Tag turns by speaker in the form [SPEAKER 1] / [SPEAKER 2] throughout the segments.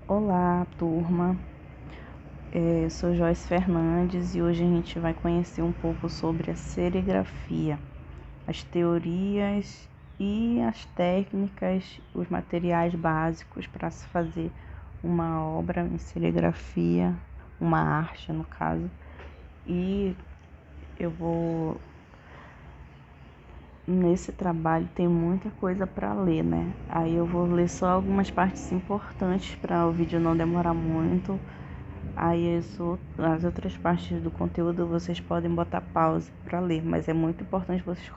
[SPEAKER 1] Olá, turma. Sou Joyce Fernandes e hoje a gente vai conhecer um pouco sobre a serigrafia, as teorias e as técnicas, os materiais básicos para se fazer uma obra em serigrafia, uma arte no caso. E eu vou nesse trabalho tem muita coisa para ler, né? Aí eu vou ler só algumas partes importantes para o vídeo não demorar muito. Aí as outras partes do conteúdo vocês podem botar pause para ler, mas é muito importante vocês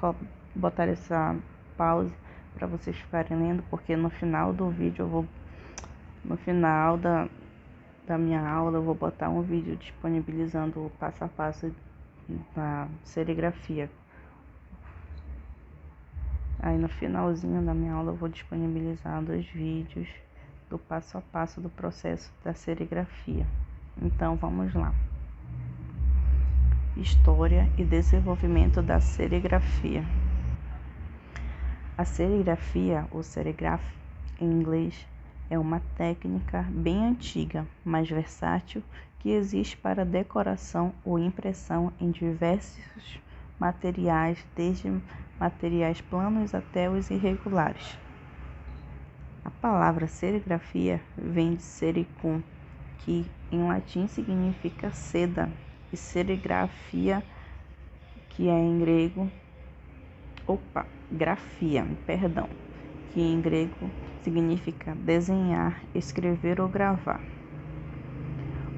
[SPEAKER 1] botarem essa pause para vocês ficarem lendo, porque no final do vídeo no final da minha aula eu vou botar um vídeo disponibilizando o passo a passo da serigrafia. Aí no finalzinho da minha aula eu vou disponibilizar 2 vídeos do passo a passo do processo da serigrafia. Então vamos lá. História e desenvolvimento da serigrafia. A serigrafia, ou serigraph em inglês, é uma técnica bem antiga, mas versátil, que existe para decoração ou impressão em diversos materiais, desde materiais planos até os irregulares. A palavra serigrafia vem de sericum, que em latim significa seda, e serigrafia, que é em grego, que em grego significa desenhar, escrever ou gravar.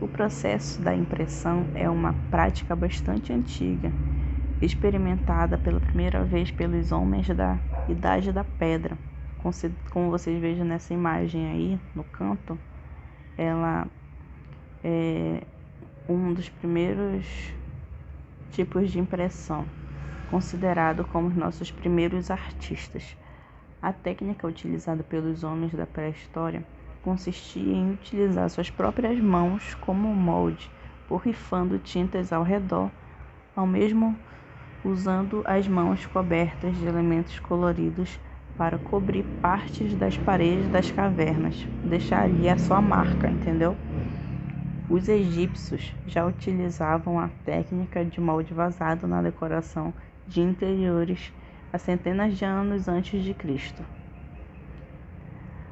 [SPEAKER 1] O processo da impressão é uma prática bastante antiga, experimentada pela primeira vez pelos homens da Idade da Pedra. Como vocês vejam nessa imagem aí no canto, ela é um dos primeiros tipos de impressão, considerado como os nossos primeiros artistas. A técnica utilizada pelos homens da pré-história consistia em utilizar suas próprias mãos como molde, borrifando tintas ao redor, ao mesmo usando as mãos cobertas de elementos coloridos para cobrir partes das paredes das cavernas, deixar ali a sua marca, entendeu? Os egípcios já utilizavam a técnica de molde vazado na decoração de interiores há centenas de anos antes de Cristo.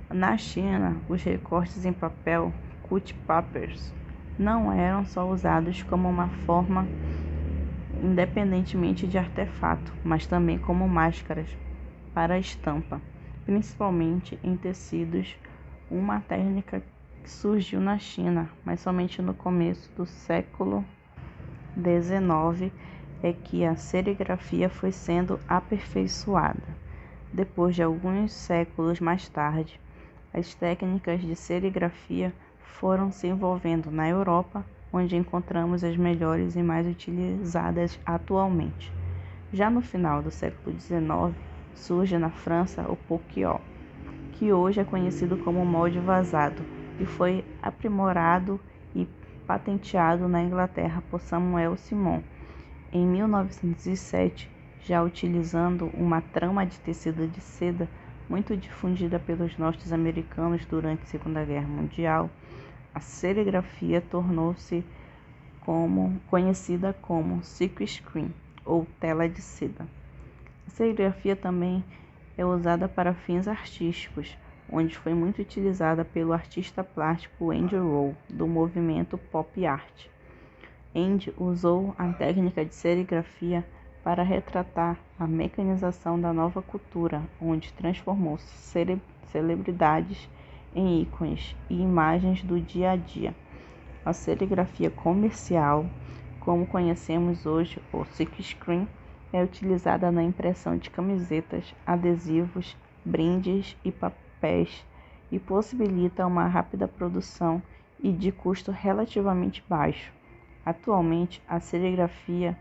[SPEAKER 1] Na China, os recortes em papel, cut papers, não eram só usados como uma forma independentemente de artefato, mas também como máscaras para a estampa, principalmente em tecidos, uma técnica que surgiu na China, mas somente no começo do século XIX é que a serigrafia foi sendo aperfeiçoada. Depois de alguns séculos mais tarde, as técnicas de serigrafia foram se envolvendo na Europa, onde encontramos as melhores e mais utilizadas atualmente. Já no final do século XIX, surge na França o poquiot, que hoje é conhecido como molde vazado, e foi aprimorado e patenteado na Inglaterra por Samuel Simon em 1907, já utilizando uma trama de tecido de seda muito difundida pelos norte-americanos durante a Segunda Guerra Mundial. A serigrafia tornou-se conhecida como silk screen, ou tela de seda. A serigrafia também é usada para fins artísticos, onde foi muito utilizada pelo artista plástico Andy Rowe, do movimento pop art. Andy usou a técnica de serigrafia para retratar a mecanização da nova cultura, onde transformou celebridades em ícones e imagens do dia a dia. A serigrafia comercial, como conhecemos hoje, o silkscreen, é utilizada na impressão de camisetas, adesivos, brindes e papéis e possibilita uma rápida produção e de custo relativamente baixo. Atualmente, a serigrafia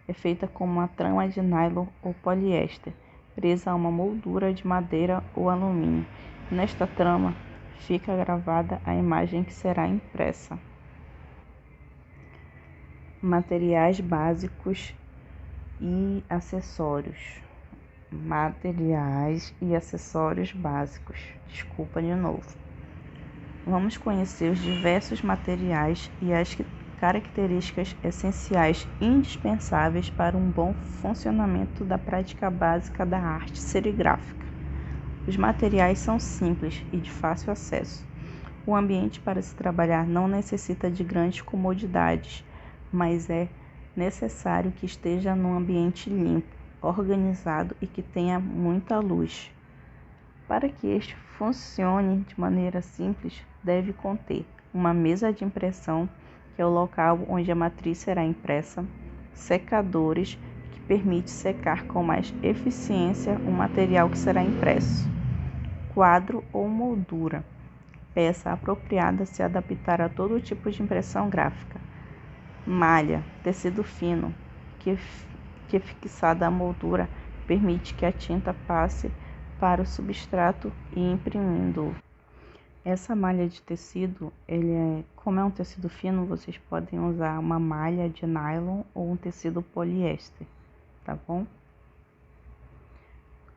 [SPEAKER 1] é feita com uma trama de nylon ou poliéster, presa a uma moldura de madeira ou alumínio. Nesta trama fica gravada a imagem que será impressa. Materiais básicos e acessórios. Materiais e acessórios básicos. Desculpa de novo. vamos conhecer os diversos materiais e as características essenciais indispensáveis para um bom funcionamento da prática básica da arte serigráfica. Os materiais são simples e de fácil acesso. O ambiente para se trabalhar não necessita de grandes comodidades, mas é necessário que esteja num ambiente limpo, organizado e que tenha muita luz. Para que este funcione de maneira simples, deve conter uma mesa de impressão, que é o local onde a matriz será impressa, secadores, que permite secar com mais eficiência o material que será impresso, quadro ou moldura, peça apropriada a se adaptar a todo tipo de impressão gráfica, malha, tecido fino, que fixada à moldura permite que a tinta passe para o substrato e imprimindo. Essa malha de tecido, como é um tecido fino, vocês podem usar uma malha de nylon ou um tecido poliéster, tá bom?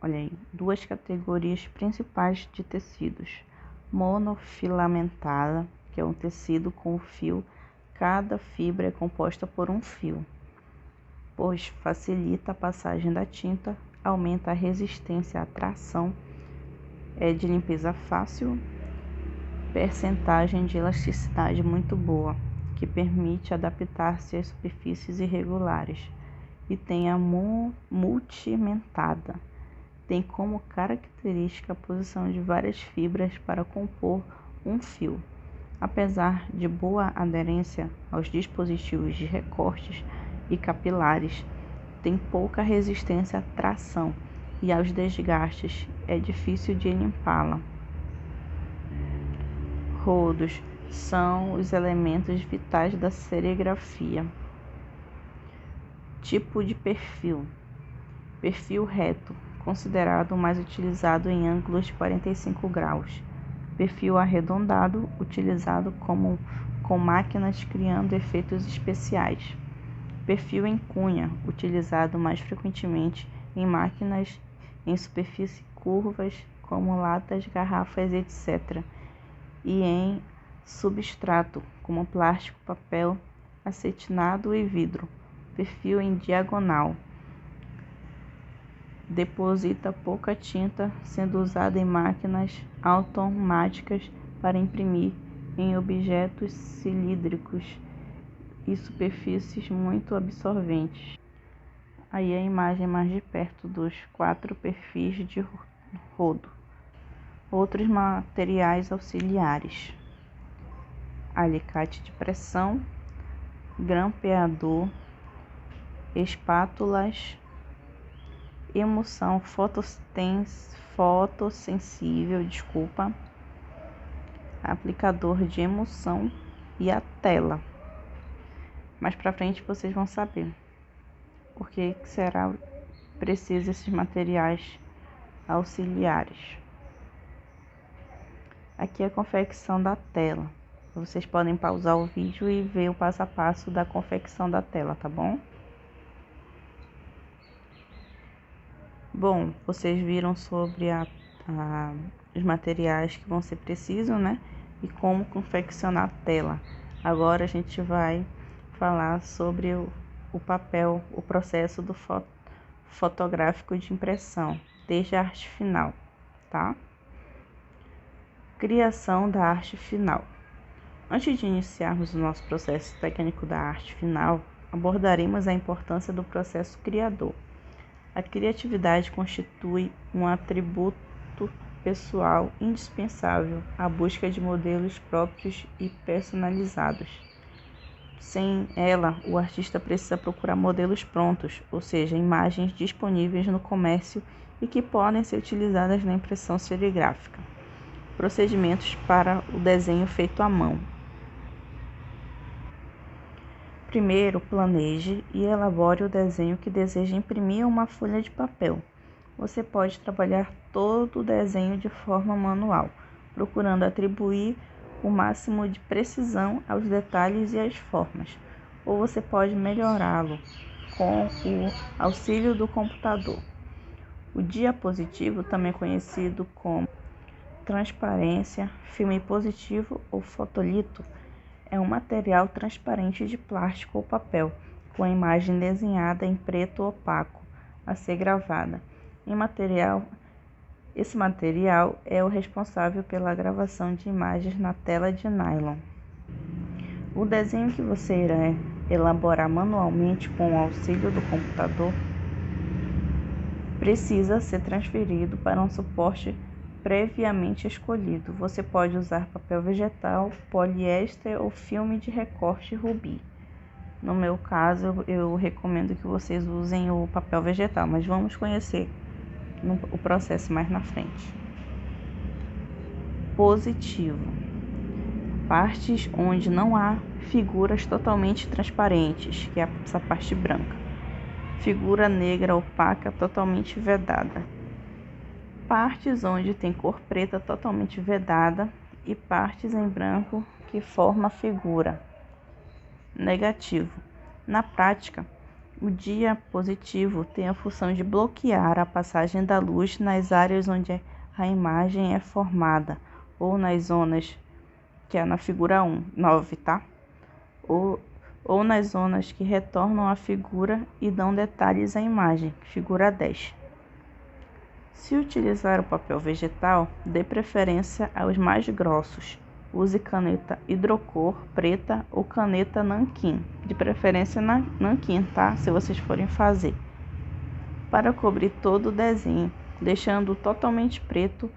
[SPEAKER 1] Olha aí, duas categorias principais de tecidos: monofilamentada, que é um tecido com fio, cada fibra é composta por um fio, pois facilita a passagem da tinta, aumenta a resistência à tração, é de limpeza fácil, percentagem de elasticidade muito boa, que permite adaptar-se às superfícies irregulares, e tem a multimentada. Tem como característica a posição de várias fibras para compor um fio. Apesar de boa aderência aos dispositivos de recortes e capilares, tem pouca resistência à tração e aos desgastes, é difícil de limpá-la. Rodos são os elementos vitais da serigrafia. Tipo de perfil: perfil reto, considerado o mais utilizado em ângulos de 45 graus. Perfil arredondado, utilizado com máquinas criando efeitos especiais. Perfil em cunha, utilizado mais frequentemente em máquinas em superfície curvas, como latas, garrafas, etc., e em substrato, como plástico, papel, acetinado e vidro. Perfil em diagonal, deposita pouca tinta, sendo usada em máquinas automáticas para imprimir em objetos cilíndricos e superfícies muito absorventes. Aí a imagem mais de perto dos 4 perfis de rodo. Outros materiais auxiliares: alicate de pressão, grampeador, espátulas, emulsão fotossensível, aplicador de emulsão e a tela. Mais para frente vocês vão saber por que será preciso esses materiais auxiliares. Aqui é a confecção da tela. Vocês podem pausar o vídeo e ver o passo a passo da confecção da tela, tá bom? Bom, vocês viram sobre os materiais que vão ser precisos, né? E como confeccionar a tela. Agora a gente vai falar sobre o papel, o processo do fotográfico de impressão, desde a arte final, tá? Criação da arte final. Antes de iniciarmos o nosso processo técnico da arte final, abordaremos a importância do processo criador. A criatividade constitui um atributo pessoal indispensável à busca de modelos próprios e personalizados. Sem ela, o artista precisa procurar modelos prontos, ou seja, imagens disponíveis no comércio e que podem ser utilizadas na impressão serigráfica. Procedimentos para o desenho feito à mão. Primeiro, planeje e elabore o desenho que deseja imprimir em uma folha de papel. Você pode trabalhar todo o desenho de forma manual, procurando atribuir o máximo de precisão aos detalhes e às formas, ou você pode melhorá-lo com o auxílio do computador. O diapositivo, também conhecido como transparência, filme positivo ou fotolito é um material transparente de plástico ou papel, com a imagem desenhada em preto opaco a ser gravada. Esse material é o responsável pela gravação de imagens na tela de nylon. O desenho que você irá elaborar manualmente com o auxílio do computador precisa ser transferido para um suporte previamente escolhido. Você pode usar papel vegetal, poliéster ou filme de recorte rubi. No meu caso, eu recomendo que vocês usem o papel vegetal, mas vamos conhecer o processo mais na frente. Positivo: partes onde não há figuras totalmente transparentes, que é essa parte branca. Figura negra opaca totalmente vedada. Partes onde tem cor preta totalmente vedada e partes em branco que forma a figura. Negativo: na prática, o dia positivo tem a função de bloquear a passagem da luz nas áreas onde a imagem é formada, ou nas zonas, que é na figura 9, tá? Ou nas zonas que retornam a figura e dão detalhes à imagem, figura 10. Se utilizar o papel vegetal, dê preferência aos mais grossos. Use caneta hidrocor preta ou caneta nanquim, de preferência nanquim, tá? Se vocês forem fazer. Para cobrir todo o desenho, deixando totalmente preto,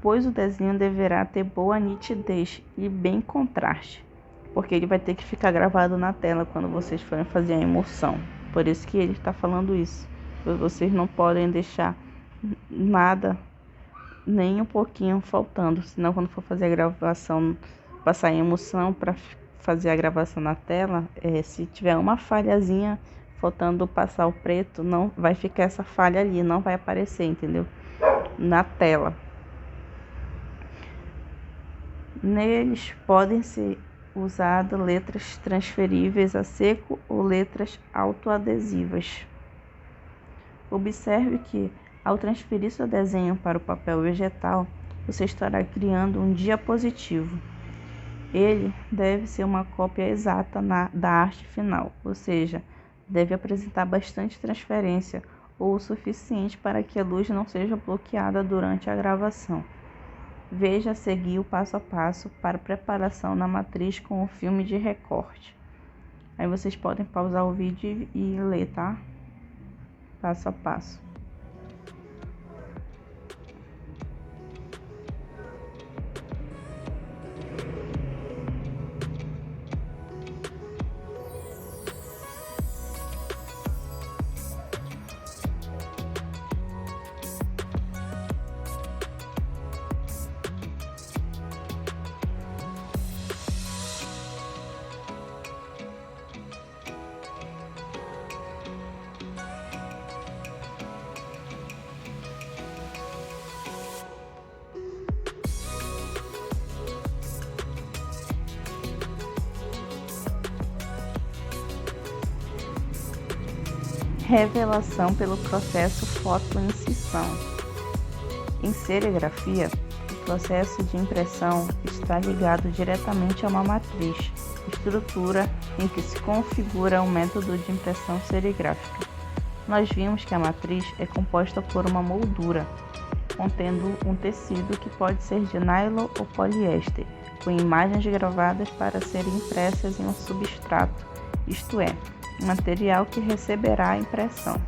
[SPEAKER 1] pois o desenho deverá ter boa nitidez e bem contraste, porque ele vai ter que ficar gravado na tela quando vocês forem fazer a emulsão. Por isso que ele está falando isso. Vocês não podem deixar nada, nem um pouquinho faltando, senão quando for fazer a gravação, passar a emulsão para fazer a gravação na tela, se tiver uma falhazinha faltando passar o preto, não vai ficar essa falha ali, não vai aparecer, entendeu? Na tela. Neles podem ser usadas letras transferíveis a seco ou letras autoadesivas. Observe que, ao transferir seu desenho para o papel vegetal, você estará criando um diapositivo. Ele deve ser uma cópia exata da arte final, ou seja, deve apresentar bastante transferência ou o suficiente para que a luz não seja bloqueada durante a gravação. Veja a seguir o passo a passo para a preparação da matriz com o filme de recorte. Aí vocês podem pausar o vídeo e ler, tá? Passo a passo. Revelação pelo processo fotoincisão. Em serigrafia, o processo de impressão está ligado diretamente a uma matriz, estrutura em que se configura o método de impressão serigráfica. Nós vimos que a matriz é composta por uma moldura, contendo um tecido que pode ser de nylon ou poliéster, com imagens gravadas para serem impressas em um substrato, isto é, material que receberá a impressão.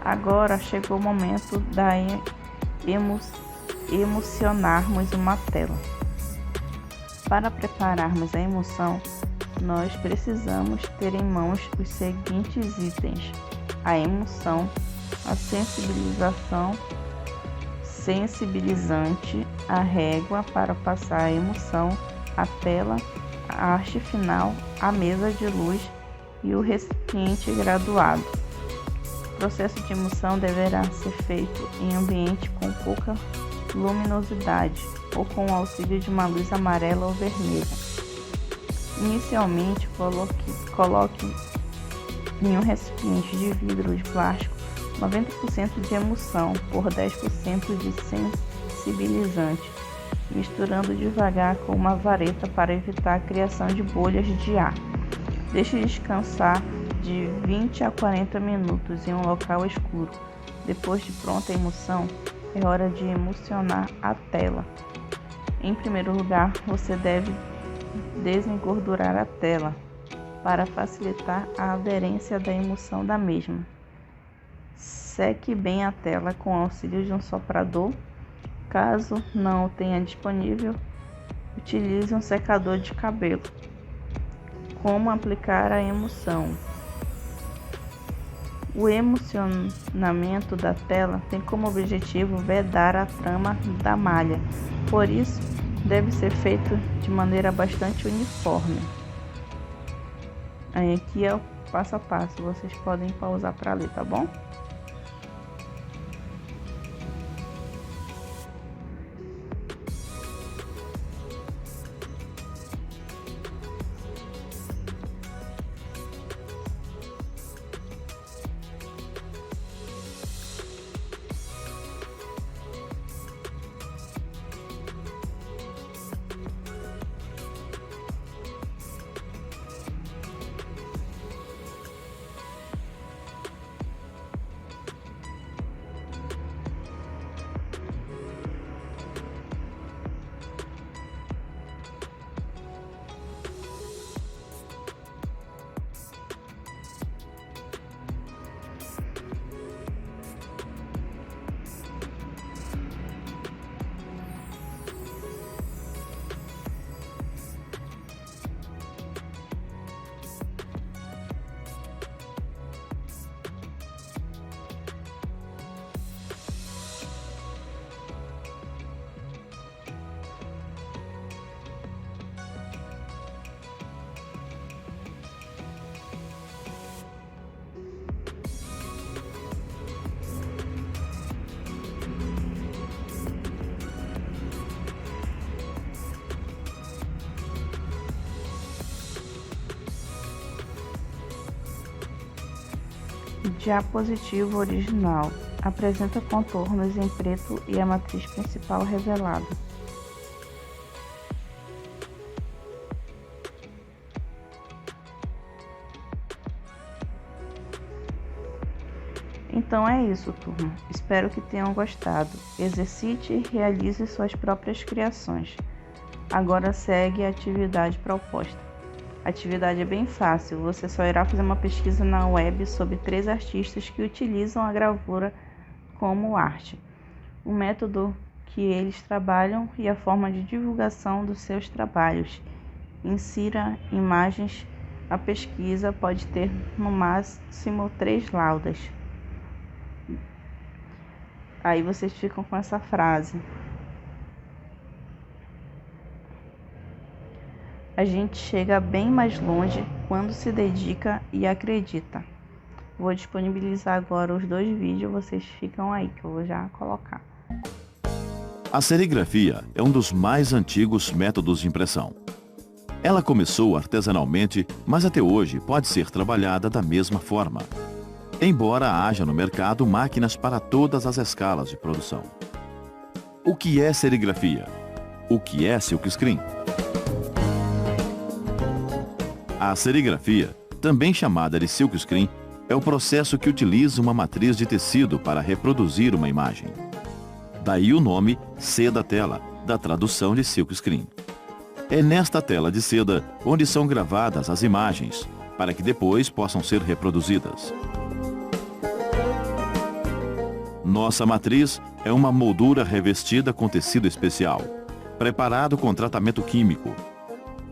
[SPEAKER 1] Agora chegou o momento da emulsionarmos uma tela. Para prepararmos a emulsão, nós precisamos ter em mãos os seguintes itens: a emulsão, a sensibilizante, a régua para passar a emulsão, a tela, a arte final, a mesa de luz e o recipiente graduado. O processo de emulsão deverá ser feito em ambiente com pouca luminosidade ou com o auxílio de uma luz amarela ou vermelha. Inicialmente, coloque em um recipiente de vidro de plástico 90% de emulsão por 10% de sensibilizante, misturando devagar com uma vareta para evitar a criação de bolhas de ar. Deixe descansar de 20 a 40 minutos em um local escuro. Depois de pronta a emulsão, é hora de emulsionar a tela. Em primeiro lugar, você deve desengordurar a tela para facilitar a aderência da emulsão da mesma. Seque bem a tela com auxílio de um soprador. Caso não o tenha disponível, utilize um secador de cabelo. Como aplicar a emulsão? O emulsionamento da tela tem como objetivo vedar a trama da malha, por isso deve ser feito de maneira bastante uniforme. Aí aqui é o passo a passo, vocês podem pausar para ler, tá bom? Diapositivo original. Apresenta contornos em preto e a matriz principal revelada. Então é isso, turma. Espero que tenham gostado. Exercite e realize suas próprias criações. Agora segue a atividade proposta. A atividade é bem fácil, você só irá fazer uma pesquisa na web sobre 3 artistas que utilizam a gravura como arte, o método que eles trabalham e a forma de divulgação dos seus trabalhos. Insira imagens. A pesquisa pode ter no máximo 3 laudas. Aí vocês ficam com essa frase: a gente chega bem mais longe quando se dedica e acredita. Vou disponibilizar agora os 2 vídeos, vocês ficam aí que eu vou já colocar.
[SPEAKER 2] A serigrafia é um dos mais antigos métodos de impressão. Ela começou artesanalmente, mas até hoje pode ser trabalhada da mesma forma, embora haja no mercado máquinas para todas as escalas de produção. O que é serigrafia? O que é silkscreen? A serigrafia, também chamada de silkscreen, é o processo que utiliza uma matriz de tecido para reproduzir uma imagem. Daí o nome seda tela, da tradução de silkscreen. É nesta tela de seda onde são gravadas as imagens, para que depois possam ser reproduzidas. Nossa matriz é uma moldura revestida com tecido especial, preparado com tratamento químico.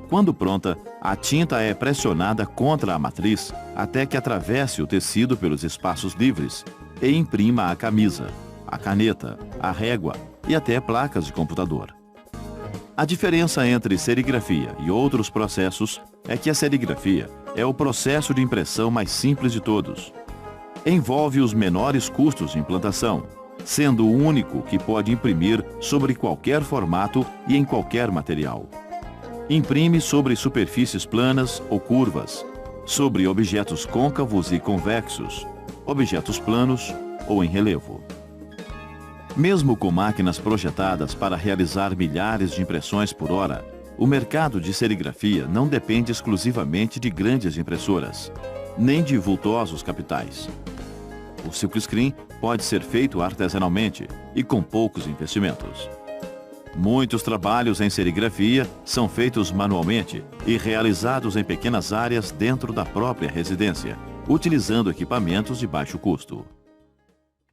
[SPEAKER 2] Quando pronta, a tinta é pressionada contra a matriz até que atravesse o tecido pelos espaços livres e imprima a camisa, a caneta, a régua e até placas de computador. A diferença entre serigrafia e outros processos é que a serigrafia é o processo de impressão mais simples de todos. Envolve os menores custos de implantação, sendo o único que pode imprimir sobre qualquer formato e em qualquer material. Imprime sobre superfícies planas ou curvas, sobre objetos côncavos e convexos, objetos planos ou em relevo. Mesmo com máquinas projetadas para realizar milhares de impressões por hora, o mercado de serigrafia não depende exclusivamente de grandes impressoras, nem de vultosos capitais. O silkscreen pode ser feito artesanalmente e com poucos investimentos. Muitos trabalhos em serigrafia são feitos manualmente e realizados em pequenas áreas dentro da própria residência, utilizando equipamentos de baixo custo.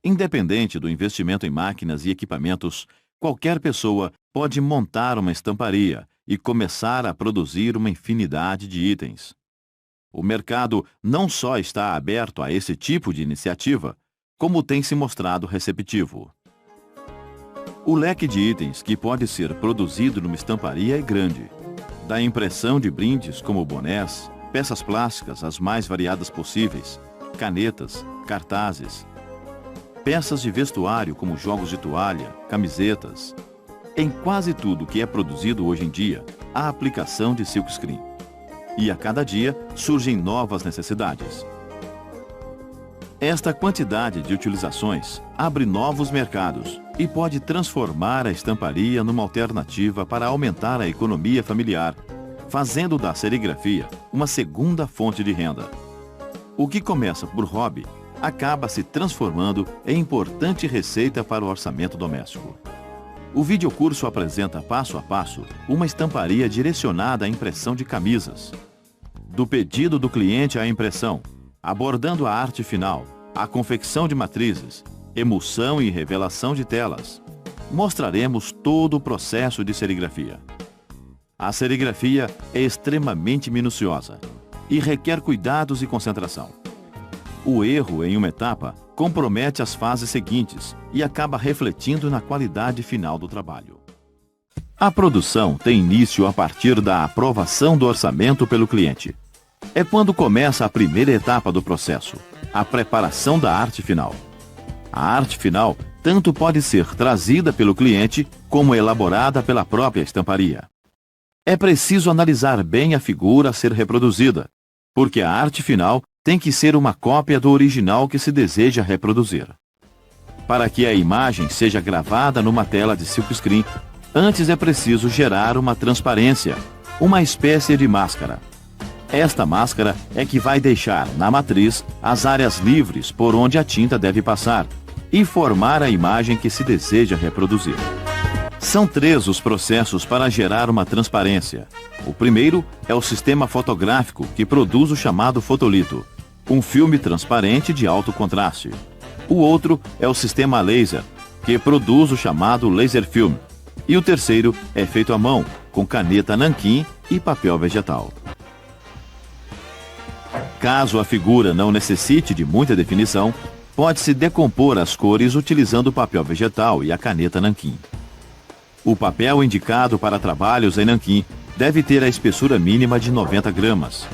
[SPEAKER 2] Independente do investimento em máquinas e equipamentos, qualquer pessoa pode montar uma estamparia e começar a produzir uma infinidade de itens. O mercado não só está aberto a esse tipo de iniciativa, como tem se mostrado receptivo. O leque de itens que pode ser produzido numa estamparia é grande. Da impressão de brindes como bonés, peças plásticas as mais variadas possíveis, canetas, cartazes, peças de vestuário como jogos de toalha, camisetas. Em quase tudo que é produzido hoje em dia, há aplicação de silkscreen. E a cada dia surgem novas necessidades. Esta quantidade de utilizações abre novos mercados e pode transformar a estamparia numa alternativa para aumentar a economia familiar, fazendo da serigrafia uma segunda fonte de renda. O que começa por hobby acaba se transformando em importante receita para o orçamento doméstico. O videocurso apresenta passo a passo uma estamparia direcionada à impressão de camisas. Do pedido do cliente à impressão, abordando a arte final, a confecção de matrizes, emulsão e revelação de telas. Mostraremos todo o processo de serigrafia. A serigrafia é extremamente minuciosa e requer cuidados e concentração. O erro em uma etapa compromete as fases seguintes e acaba refletindo na qualidade final do trabalho. A produção tem início a partir da aprovação do orçamento pelo cliente. É quando começa a primeira etapa do processo, a preparação da arte final. A arte final tanto pode ser trazida pelo cliente como elaborada pela própria estamparia. É preciso analisar bem a figura a ser reproduzida, porque a arte final tem que ser uma cópia do original que se deseja reproduzir. Para que a imagem seja gravada numa tela de silkscreen, antes é preciso gerar uma transparência, uma espécie de máscara. Esta máscara é que vai deixar na matriz as áreas livres por onde a tinta deve passar e formar a imagem que se deseja reproduzir. São 3 os processos para gerar uma transparência. O primeiro é o sistema fotográfico, que produz o chamado fotolito, um filme transparente de alto contraste. O outro é o sistema laser, que produz o chamado laser film. E o terceiro é feito à mão, com caneta nanquim e papel vegetal. Caso a figura não necessite de muita definição, pode-se decompor as cores utilizando o papel vegetal e a caneta nanquim. O papel indicado para trabalhos em nanquim deve ter a espessura mínima de 90 gramas.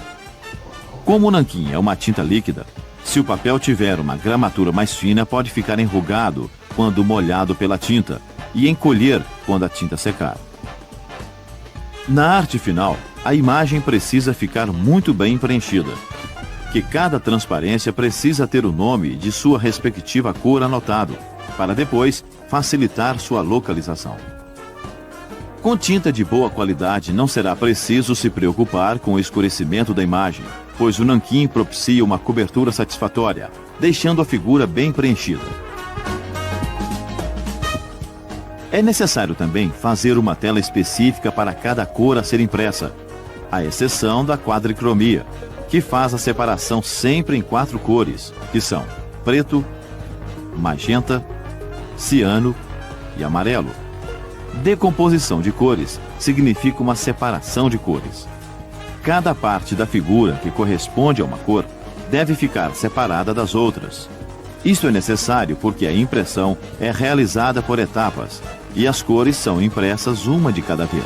[SPEAKER 2] Como o nanquim é uma tinta líquida, se o papel tiver uma gramatura mais fina, pode ficar enrugado quando molhado pela tinta e encolher quando a tinta secar. Na arte final, a imagem precisa ficar muito bem preenchida, que cada transparência precisa ter o nome de sua respectiva cor anotado, para depois facilitar sua localização. Com tinta de boa qualidade não será preciso se preocupar com o escurecimento da imagem, pois o nanquim propicia uma cobertura satisfatória, deixando a figura bem preenchida. É necessário também fazer uma tela específica para cada cor a ser impressa, à exceção da quadricromia, que faz a separação sempre em 4 cores, que são preto, magenta, ciano e amarelo. Decomposição de cores significa uma separação de cores. Cada parte da figura que corresponde a uma cor deve ficar separada das outras. Isso é necessário porque a impressão é realizada por etapas e as cores são impressas uma de cada vez.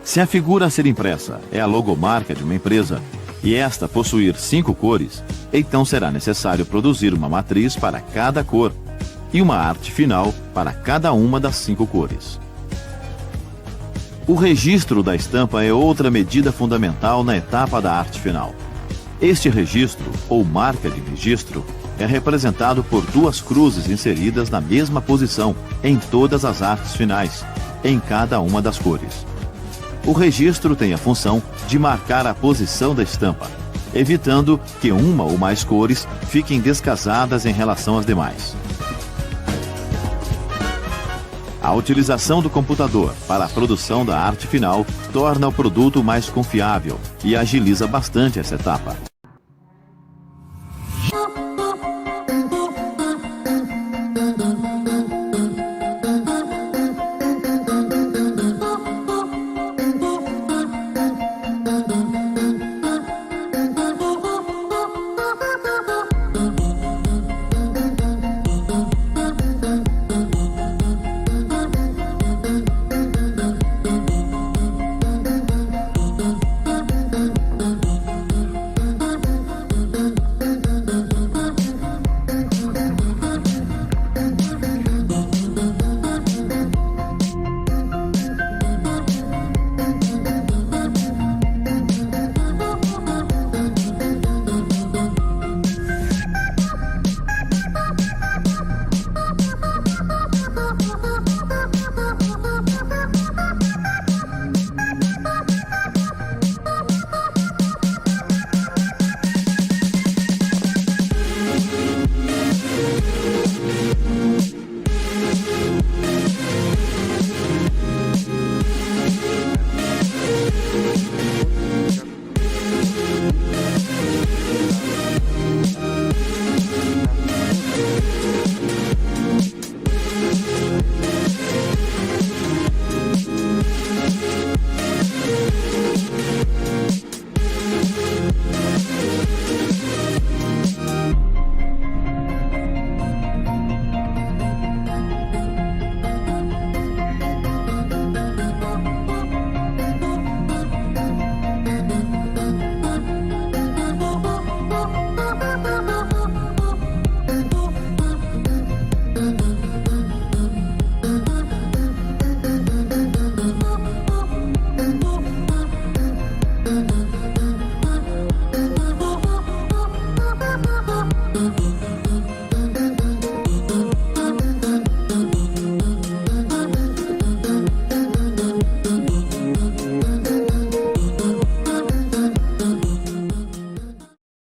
[SPEAKER 2] Se a figura a ser impressa é a logomarca de uma empresa e esta possuir 5 cores, então será necessário produzir uma matriz para cada cor e uma arte final para cada uma das 5 cores. O registro da estampa é outra medida fundamental na etapa da arte final. Este registro, ou marca de registro, é representado por duas cruzes inseridas na mesma posição em todas as artes finais, em cada uma das cores. O registro tem a função de marcar a posição da estampa, evitando que uma ou mais cores fiquem descasadas em relação às demais. A utilização do computador para a produção da arte final torna o produto mais confiável e agiliza bastante essa etapa.